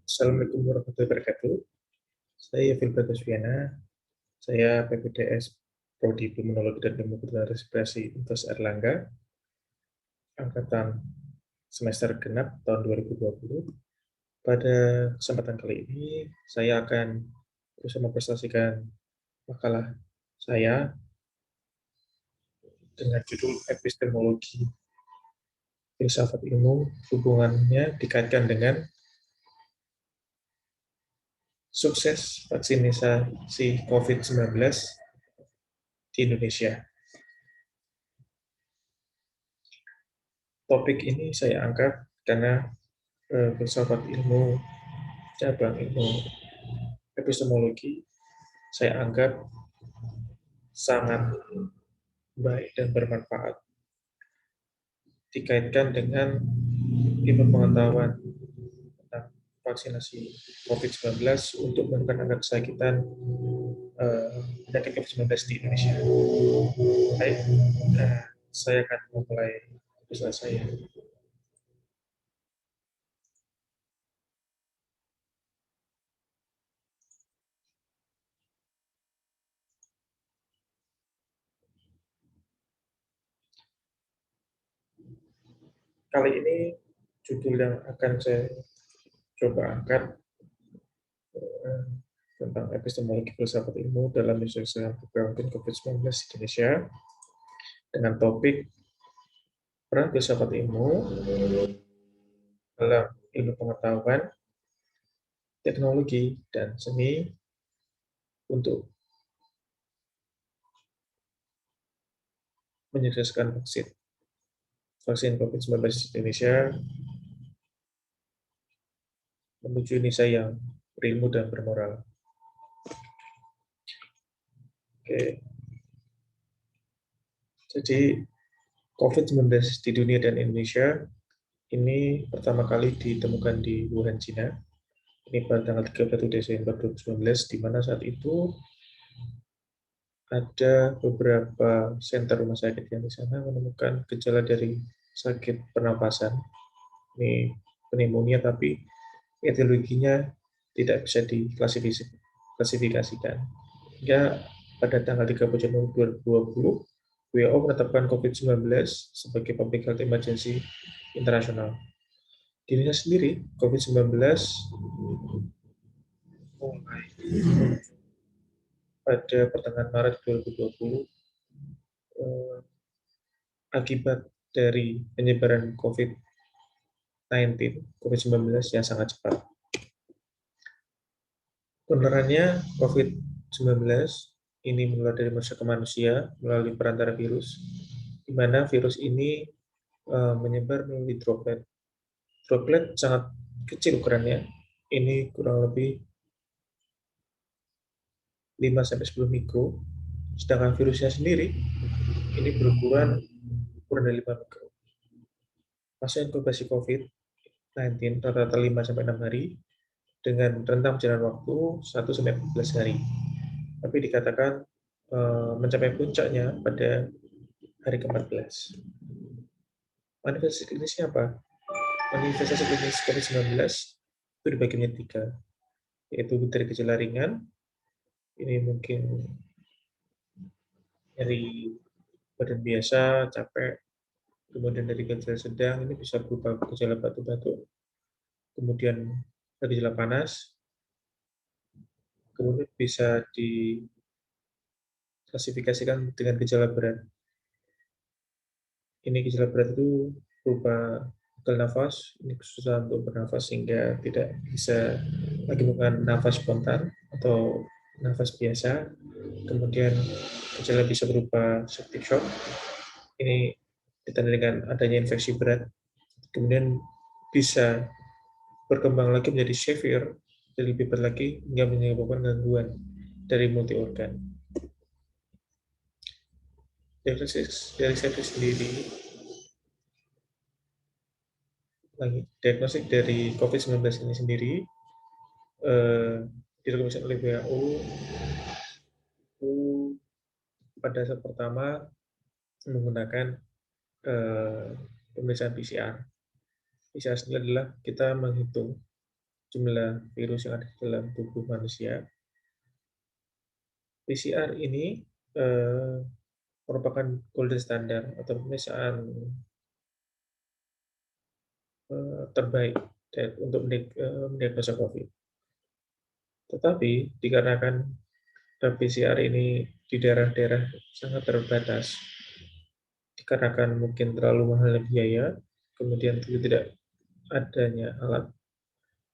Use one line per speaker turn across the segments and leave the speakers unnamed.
Assalamualaikum warahmatullahi wabarakatuh. Saya Filbert Tasviana. Saya PPDS Prodi Pulmonologi dan Pembukaan Respirasi Universitas Erlangga, angkatan semester genap tahun 2020. Pada kesempatan kali ini, saya akan berusaha mempresentasikan makalah saya dengan judul Epistemologi Filsafat Ilmu, hubungannya dikaitkan dengan sukses vaksinasi COVID-19 di Indonesia. Topik ini saya angkat karena filsafat ilmu, cabang ilmu epistemologi, saya anggap sangat baik dan bermanfaat dikaitkan dengan ilmu pengetahuan tentang vaksinasi COVID-19 untuk menekan angka kesakitan penyakit COVID-19 di Indonesia. Baik, saya akan memulai presentasi saya. Kali ini judul yang akan saya coba angkat tentang epistemologi filsafat ilmu dalam menyelesaikan perkembangan COVID-19 di Indonesia dengan topik peran filsafat ilmu dalam ilmu pengetahuan, teknologi, dan seni untuk menyukseskan vaksin COVID-19 di Indonesia menuju Indonesia yang berilmu dan bermoral. Oke. Jadi COVID-19 di dunia dan Indonesia ini pertama kali ditemukan di Wuhan, Cina. Ini pada tanggal 31 Desember 2019, di mana saat itu ada beberapa senter rumah sakit yang di sana menemukan gejala dari sakit pernapasan. Ini pneumonia, tapi etiologinya tidak bisa diklasifikasikan. Hingga pada tanggal 30 Januari 2020, WHO menetapkan COVID-19 sebagai public health emergency internasional. Di Indonesia sendiri, COVID-19 mulai pada pertengahan Maret 2020 akibat dari penyebaran COVID-19 yang sangat cepat. Penularannya COVID-19 ini menular dari manusia ke manusia melalui perantara virus, di mana virus ini menyebar melalui droplet. Droplet sangat kecil ukurannya, ini kurang lebih 5-10 mikro, sedangkan virusnya sendiri ini berukuran kurang dari 5 mikro. Masa inkubasi COVID-19 rata-rata 5-6 hari dengan rentang perjalanan waktu 1-14 hari. Tapi dikatakan mencapai puncaknya pada hari ke-14. Manifestasi klinisnya apa? Manifestasi klinis COVID-19 itu dibagi menjadi 3, yaitu dari gejala ringan, ini mungkin dari badan biasa, capek, kemudian dari gejala sedang, ini bisa berupa gejala batuk-batuk, kemudian gejala panas, kemudian bisa diklasifikasikan dengan gejala berat. Ini gejala berat itu berupa gagal nafas, ini kesusahan untuk bernafas sehingga tidak bisa lagi menggunakan nafas spontan atau nafas biasa. Kemudian gejala bisa berupa septic shock, ini ditandai dengan adanya infeksi berat. Kemudian bisa berkembang lagi menjadi severe, jadi lebih berat lagi hingga menyebabkan gangguan dari multi organ. Diagnosis dari sepsis sendiri, diagnostik dari COVID-19 ini sendiri direkomendasikan oleh WHO pada saat pertama menggunakan pemeriksaan PCR. PCR sendiri adalah kita menghitung jumlah virus yang ada di dalam tubuh manusia. PCR ini merupakan golden standard atau pemeriksaan terbaik untuk mendiagnosa COVID. Tetapi dikarenakan PCR ini di daerah-daerah sangat terbatas, dikarenakan mungkin terlalu mahal biaya, kemudian tidak adanya alat,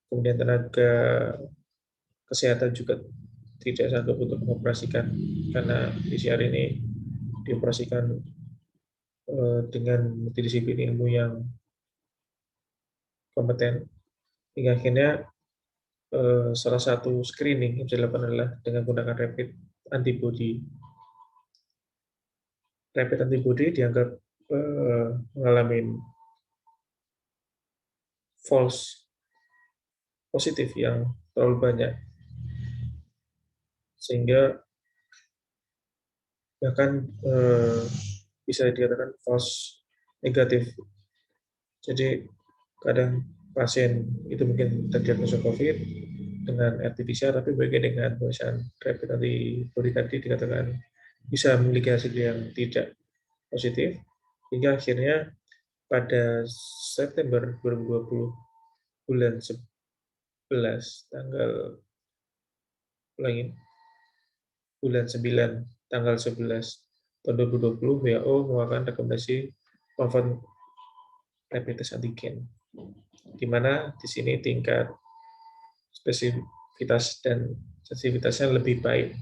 kemudian tenaga kesehatan juga tidak sanggup untuk mengoperasikan karena PCR ini dioperasikan dengan multidisiplin ilmu yang kompeten, hingga akhirnya salah satu screening yang bisa dilakukan adalah dengan menggunakan rapid antibody. Rapid antibody dianggap mengalami false positif yang terlalu banyak, sehingga bahkan bisa dikatakan false negatif. Jadi kadang pasien itu mungkin terdiagnosa COVID dengan RT-PCR, tapi bagian dengan pemeriksaan rapid antibody tadi dikatakan bisa memiliki hasil yang tidak positif, hingga akhirnya pada September 2020 bulan 11 tanggal ulangi bulan 9 tanggal 11 tahun 2020 WHO mengeluarkan rekomendasi melakukan rapid test antigen, di mana di sini tingkat spesifitas dan sensitivitasnya lebih baik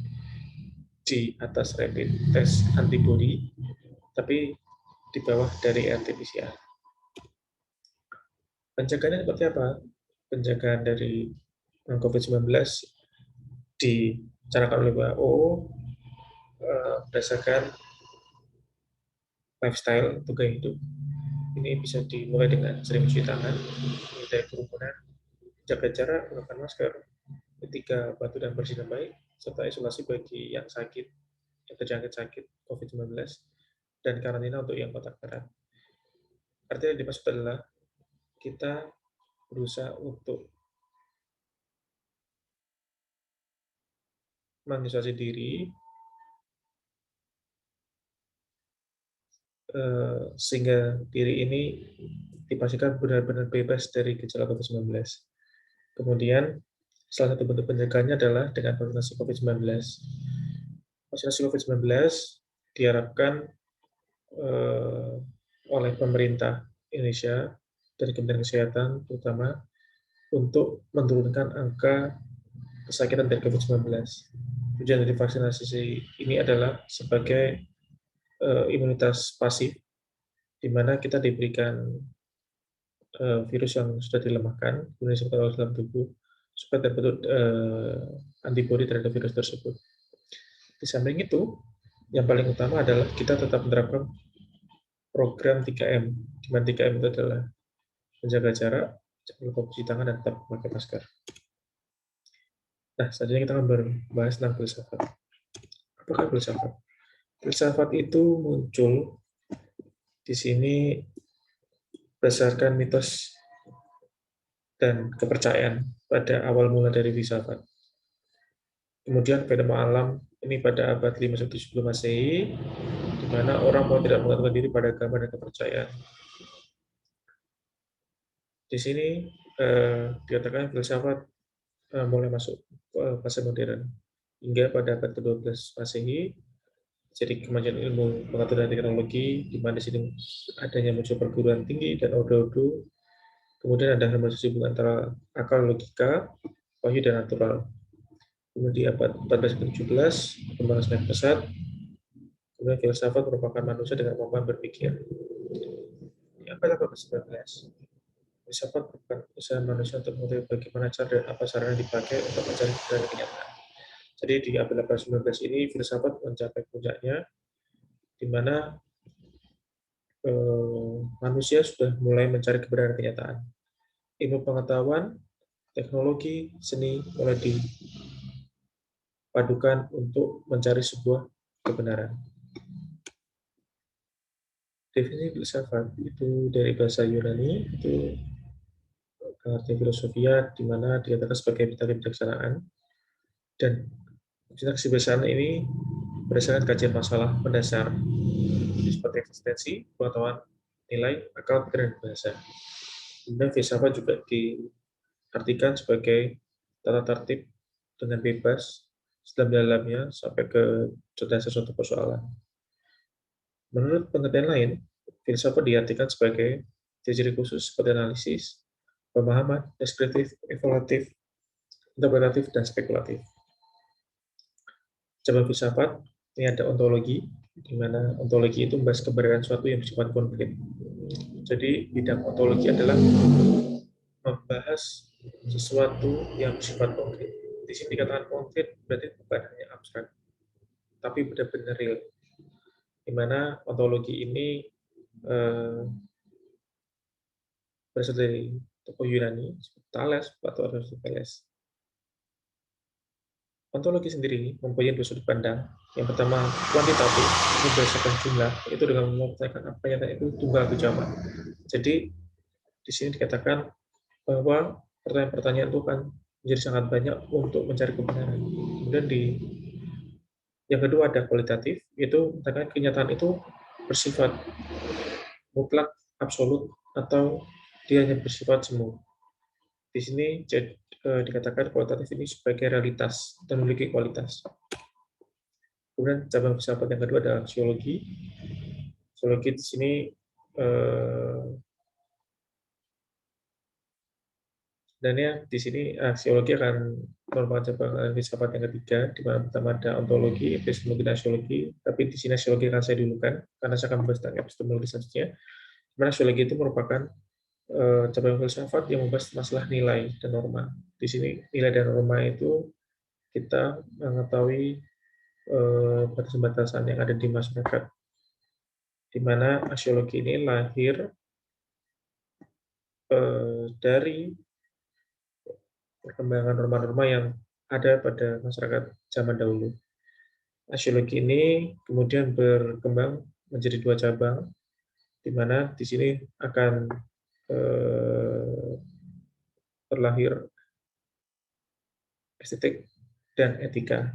di atas rapid test antibody, tapi di bawah dari RT-PCR. Pencegahannya seperti apa? Pencegahan dari COVID-19 dicanangkan oleh WHO berdasarkan lifestyle atau gaya hidup. Ini bisa dimulai dengan sering cuci tangan, menghindari kerumunan, jaga jarak, menggunakan masker, ketika batu dan bersih dan baik, serta isolasi bagi yang sakit, yang terjangkit sakit COVID-19, dan karantina untuk yang kontak erat. Artinya yang dimaksud adalah kita berusaha untuk mengisolasi diri sehingga diri ini dipastikan benar-benar bebas dari gejala COVID-19. Kemudian, salah satu bentuk pencegahannya adalah dengan vaksinasi COVID-19. Vaksinasi COVID-19 diharapkan oleh pemerintah Indonesia dari Kementerian Kesehatan terutama untuk menurunkan angka kesakitan dari COVID-19. Tujuan dari vaksinasi ini adalah sebagai imunitas pasif, di mana kita diberikan virus yang sudah dilemahkan, kemudian disebut dalam tubuh, supaya terbentuk antibodi terhadap virus tersebut. Di samping itu, yang paling utama adalah kita tetap menerapkan program 3M, di mana 3M itu adalah menjaga jarak, jangan lupa cuci tangan, dan tetap memakai masker. Nah, selanjutnya kita akan berbahas tentang filsafat. Apakah filsafat? Filsafat itu muncul di sini berdasarkan mitos dan kepercayaan pada awal mula dari filsafat. Kemudian fenomena alam ini pada abad 5-7 sebelum Masehi, di mana orang mau tidak mengatakan diri pada agama dan kepercayaan. Di sini dikatakan filsafat mulai masuk fase modern, hingga pada abad ke-12 Masehi jadi kemajuan ilmu pengetahuan dan teknologi, di mana di sini adanya muncul perguruan tinggi dan ordo-ordo. Kemudian ada harmonisasi hubungan antara akal, logika, wahyu, dan natural. Kemudian di abad 14-17, perkembangan semakin pesat. Kemudian filsafat merupakan manusia dengan kemampuan berpikir. Di abad 18-19, filsafat merupakan usaha manusia untuk mengetahui bagaimana cara dan apa sarana dipakai untuk mencari kebenaran kenyataan. Jadi di abad 18-19 ini filsafat mencapai puncaknya, di mana manusia sudah mulai mencari kebenaran kenyataan. Ilmu pengetahuan, teknologi, seni mulai dipadukan untuk mencari sebuah kebenaran. Definisi filsafat itu dari bahasa Yunani, itu arti filosofia, di mana dikatakan sebagai metode kebijaksanaan, dan kebijaksanaan ini berdasarkan kajian masalah mendasar seperti eksistensi, pengetahuan, nilai, akal, pikiran, dan bahasa. Kemudian filsafat juga diartikan sebagai tata tertib dengan bebas sedalam-dalamnya sampai ke cerdasan suatu persoalan. Menurut pengertian lain, filsafat diartikan sebagai ciri khusus seperti analisis, pemahaman, deskriptif, evaluatif, interpretatif, dan spekulatif. Cabang filsafat, ini ada ontologi, di mana ontologi itu membahas keberadaan suatu yang bersifat konkret. Jadi, bidang ontologi adalah membahas sesuatu yang bersifat konkret. Di sini dikatakan konkret berarti bukan hanya abstrak, tapi benar-benar real. Di mana ontologi ini berasal dari tokoh Yunani, Thales atau Aristoteles. Ontologi sendiri mempunyai dua sudut pandang. Yang pertama, kuantitatif, ini berdasarkan jumlah, itu dengan mempertanyakan apa yang itu tunggal atau jamak. Jadi, di sini dikatakan bahwa pertanyaan-pertanyaan itu kan menjadi sangat banyak untuk mencari kebenaran. Kemudian yang kedua ada kualitatif, yaitu mengatakan kenyataan itu bersifat mutlak, absolut, atau dia hanya bersifat semu. Di sini dikatakan kualitatif ini sebagai realitas dan memiliki kualitas. Kemudian cabang filsafat yang kedua adalah sosiologi. Sosiologi di sini sebenarnya di sini sosiologi akan merupakan cabang filsafat yang ketiga, di mana pertama ada ontologi, epistemologi, dan sosiologi. Tapi di sini sosiologi akan saya dulukan karena saya akan membahas tentang epistemologi selanjutnya. Di mana sosiologi itu merupakan cabang filsafat yang membahas masalah nilai dan norma. Di sini nilai dan norma itu kita mengetahui batasan-batasan yang ada di masyarakat, di mana aksiologi ini lahir dari perkembangan norma-norma yang ada pada masyarakat zaman dahulu. Aksiologi ini kemudian berkembang menjadi dua cabang, di mana di sini akan terlahir estetik dan etika.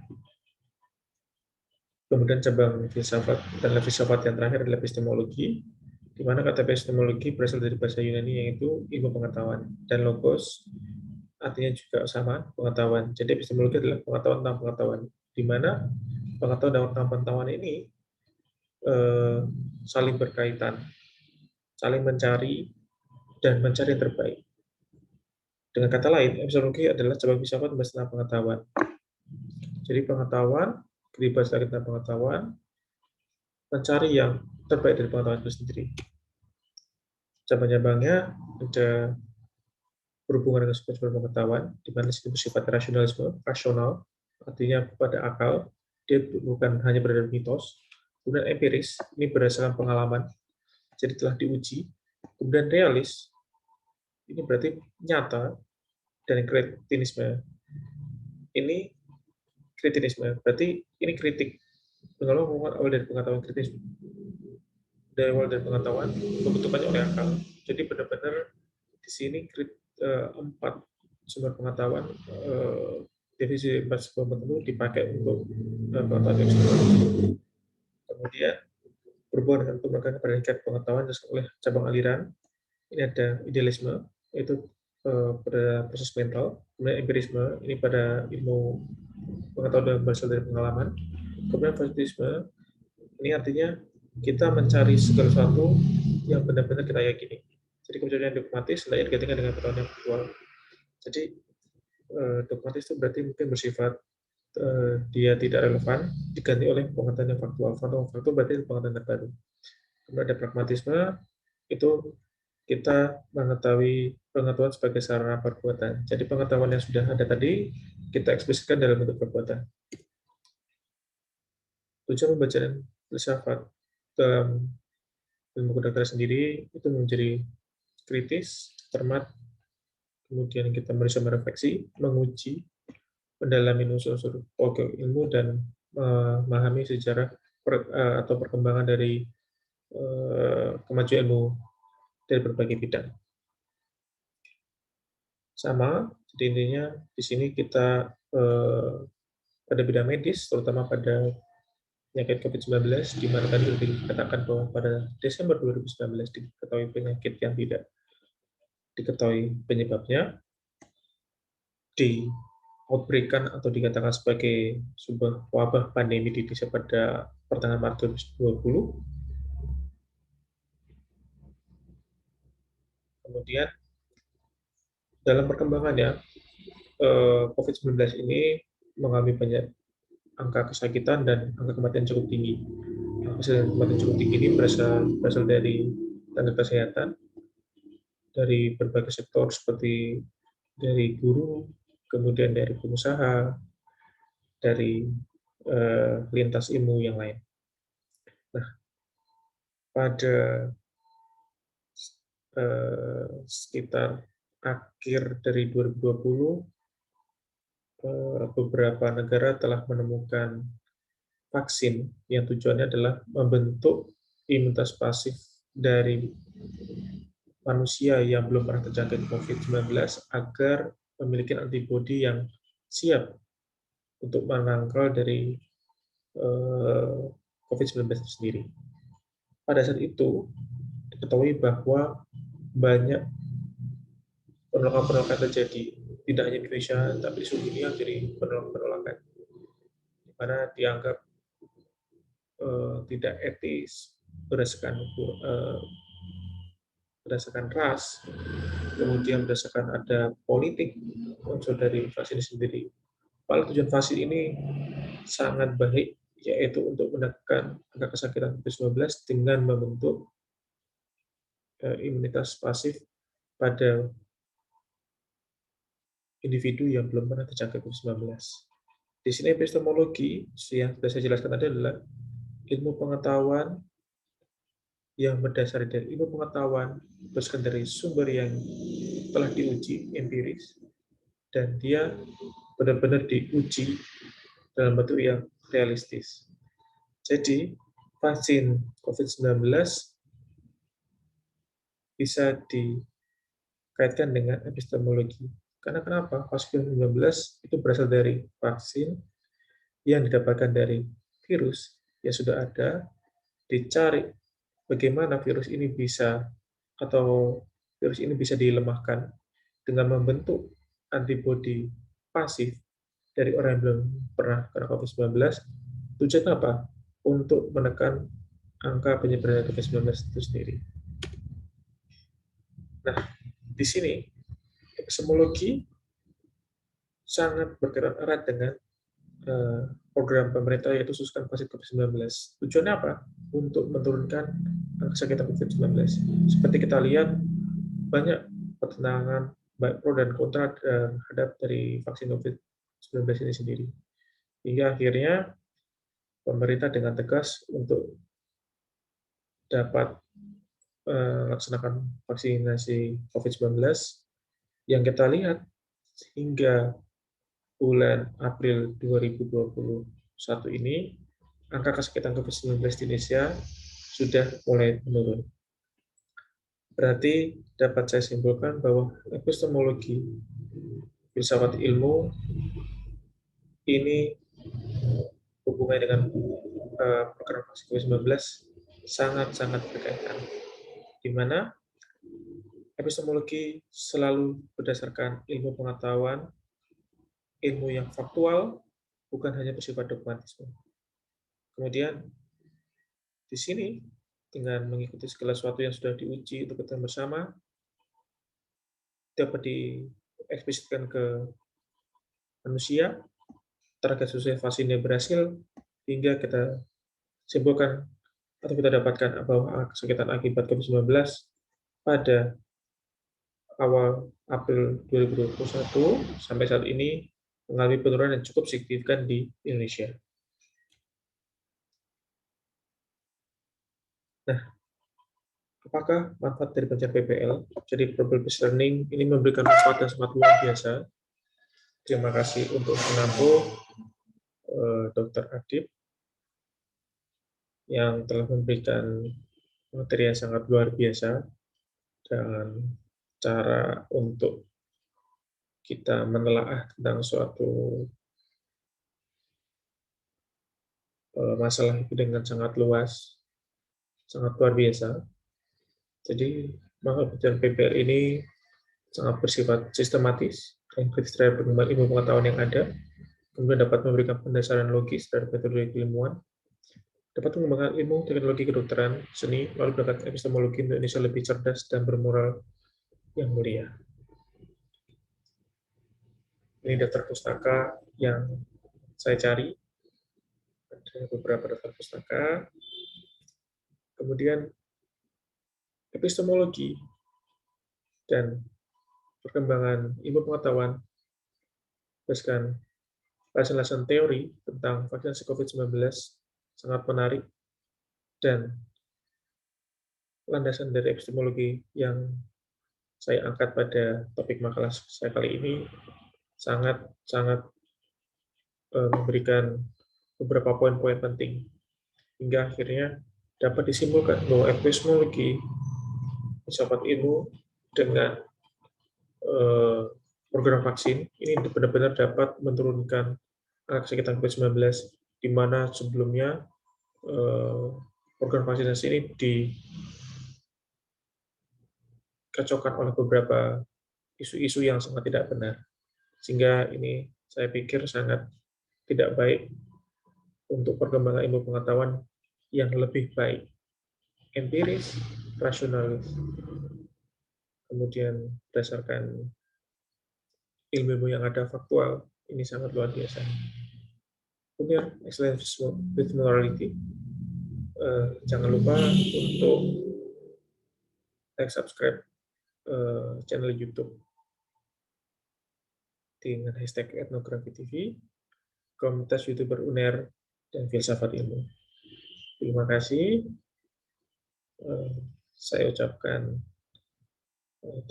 Kemudian cabang filsafat dan filsafat yang terakhir adalah epistemologi, di mana kata epistemologi berasal dari bahasa Yunani yaitu ilmu pengetahuan, dan logos artinya juga sama, pengetahuan. Jadi epistemologi adalah pengetahuan tentang pengetahuan, di mana pengetahuan tentang pengetahuan ini saling berkaitan, saling mencari dan mencari yang terbaik. Dengan kata lain, epistemologi adalah cabang filsafat tentang pengetahuan. Jadi pengetahuan dibahas lagi tentang pengetahuan, mencari yang terbaik dari pengetahuan itu sendiri. Cabang-cabangnya ada berhubungan dengan sumber pengetahuan, di mana itu bersifat rasional, artinya pada akal, dia bukan hanya berdasarkan mitos. Kemudian empiris, ini berdasarkan pengalaman, jadi telah diuji. Kemudian realis, ini berarti nyata, dan kritinisme. Ini kritinisme, berarti ini kritik. Kalau awal dari pengetahuan kritis, dari awal dari pengetahuan, pembentukannya oleh akal. Jadi benar-benar di sini 4 sumber pengetahuan, definisi 4 sumber tertentu dipakai untuk pengetahuan epistemologi. Kemudian berhubungan dengan pembagian predikat pengetahuan oleh cabang aliran. Ini ada idealisme, yaitu pada proses mental. Kemudian empirisme, ini pada ilmu pengetahuan yang berasal dari pengalaman. Kemudian positivisme, ini artinya kita mencari segala sesuatu yang benar-benar kita yakini. Jadi kemudian dogmatis lahir dikaitkan dengan pengetahuan yang faktual. Jadi dogmatis itu berarti mungkin bersifat dia tidak relevan, diganti oleh pengetahuan yang faktual. Faktual berarti pengetahuan terbaru. Kemudian ada pragmatisme, itu kita mengetahui pengetahuan sebagai sarana perbuatan. Jadi pengetahuan yang sudah ada tadi kita eksplisitkan dalam bentuk perbuatan. Tujuan pembelajaran filsafat dalam ilmu kedokteran sendiri itu menjadi kritis, cermat, kemudian kita berusaha merefleksi, menguji, mendalami unsur-unsur pokok ilmu, dan memahami sejarah atau perkembangan dari kemajuan ilmu dari berbagai bidang. sama. Jadi intinya di sini kita pada bidang medis, terutama pada penyakit COVID-19, di mana tadi sudah dikatakan bahwa pada Desember 2019 diketahui penyakit yang tidak diketahui penyebabnya, di outbreak-kan atau dikatakan sebagai sebuah wabah pandemi di Indonesia pada pertengahan Maret 2020. Kemudian dalam perkembangannya, COVID-19 ini mengalami banyak angka kesakitan dan angka kematian cukup tinggi. Angka kematian cukup tinggi ini berasal dari tenaga kesehatan, dari berbagai sektor seperti dari guru, kemudian dari pengusaha, dari lintas ilmu yang lain. Nah, pada sekitar akhir dari 2020, beberapa negara telah menemukan vaksin yang tujuannya adalah membentuk imunitas pasif dari manusia yang belum pernah terjangkit COVID-19 agar memiliki antibodi yang siap untuk menangkal dari COVID-19 itu sendiri. Pada saat itu, diketahui bahwa banyak penolakan-penolakan terjadi, tidak hanya di Indonesia, tapi di seluruh dunia jadi penolakan-penolakan, di mana dianggap tidak etis berdasarkan berdasarkan ras, kemudian berdasarkan ada politik unsur dari vaksin sendiri. Padahal tujuan vaksin ini sangat baik, yaitu untuk menekan angka kesakitan COVID-19 dengan membentuk imunitas pasif pada individu yang belum pernah terjangkit COVID-19. Di sini epistemologi yang sudah saya jelaskan tadi adalah ilmu pengetahuan yang berdasar dari ilmu pengetahuan berdasarkan dari sumber yang telah diuji empiris dan dia benar-benar diuji dalam bentuk yang realistis. Jadi vaksin COVID-19 bisa dikaitkan dengan epistemologi. Karena kenapa? Vaksin COVID-19 itu berasal dari vaksin yang didapatkan dari virus yang sudah ada, dicari bagaimana virus ini bisa atau virus ini bisa dilemahkan dengan membentuk antibodi pasif dari orang yang belum pernah kena COVID-19. Tujuan apa? Untuk menekan angka penyebaran COVID-19 itu sendiri. Nah, di sini epistemologi sangat berkaitan erat dengan program pemerintah yaitu susukan vaksin COVID-19. Tujuannya apa? Untuk menurunkan angka kesakitan COVID-19. Seperti kita lihat, banyak pertentangan baik pro dan kontra terhadap dari vaksin COVID-19 ini sendiri. Hingga akhirnya pemerintah dengan tegas untuk dapat melaksanakan vaksinasi COVID-19 yang kita lihat hingga bulan April 2021 ini, angka kesakitan COVID-19 di Indonesia sudah mulai menurun. Berarti dapat saya simpulkan bahwa epistemologi filsafat ilmu ini hubungannya dengan program vaksin COVID-19 sangat-sangat berkaitan, di mana epistemologi selalu berdasarkan ilmu pengetahuan, ilmu yang faktual, bukan hanya bersifat dogmatisme. Kemudian di sini dengan mengikuti segala sesuatu yang sudah diuji untuk kita bersama dapat dieksplisitkan ke manusia, target sesuai vaksinnya berhasil hingga kita simpulkan atau kita dapatkan bahwa kesakitan akibat COVID-19 pada awal April 2021 sampai saat ini mengalami penurunan yang cukup signifikan di Indonesia. Nah, apakah manfaat dari belajar PPL? Jadi probability learning ini memberikan manfaat yang sangat luar biasa. Terima kasih untuk menampung Dr. Adib yang telah memberikan materi yang sangat luar biasa dengan cara untuk kita menelaah tentang suatu masalah itu dengan sangat luas, sangat luar biasa. Jadi, maka penelitian PBL ini sangat bersifat sistematis dan kritis terhadap perkembangan ilmu pengetahuan yang ada, kemudian dapat memberikan pendasaran logis terhadap metode keilmuan, dapat mengembangkan ilmu teknologi kedokteran, seni, lalu berkat epistemologi Indonesia lebih cerdas dan bermoral yang mulia. Ini daftar pustaka yang saya cari, ada beberapa daftar pustaka. Kemudian epistemologi dan perkembangan ilmu pengetahuan berdasarkan alasan-alasan teori tentang vaksinasi COVID-19 sangat menarik, dan landasan dari epistemologi yang saya angkat pada topik makalah saya kali ini sangat memberikan beberapa poin-poin penting, hingga akhirnya dapat disimpulkan bahwa epistemologi filsafat ilmu dengan program vaksin ini benar-benar dapat menurunkan angka kesakitan COVID-19, di mana sebelumnya program vaksinasi ini dikacaukan oleh beberapa isu-isu yang sangat tidak benar. Sehingga ini saya pikir sangat tidak baik untuk perkembangan ilmu pengetahuan yang lebih baik, empiris, rasionalis, kemudian berdasarkan ilmu yang ada faktual, ini sangat luar biasa. Kemudian excellence with morality. Jangan lupa untuk like, subscribe channel YouTube dengan hashtag Etnografi TV, komunitas YouTuber UNER, dan Filsafat Ilmu. Terima kasih. Saya ucapkan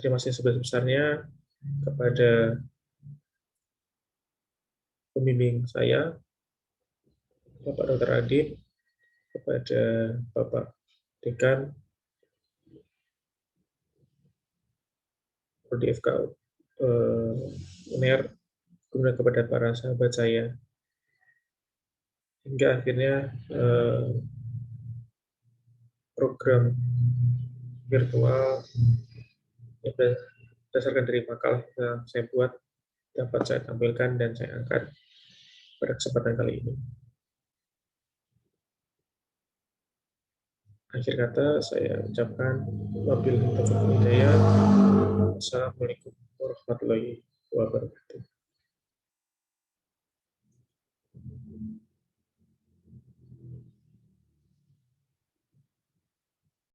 terima kasih sebesar-besarnya kepada pembimbing saya, Bapak Dr. Adib, kepada Bapak Dekan, Prodi FK UNER, kemudian kepada para sahabat saya, hingga akhirnya program virtual yang berdasarkan dari makalah yang saya buat dapat saya tampilkan dan saya angkat pada kesempatan kali ini. Akhir kata saya ucapkan wabillahi taufiq wal hidayah. Assalamualaikum warahmatullahi wabarakatuh.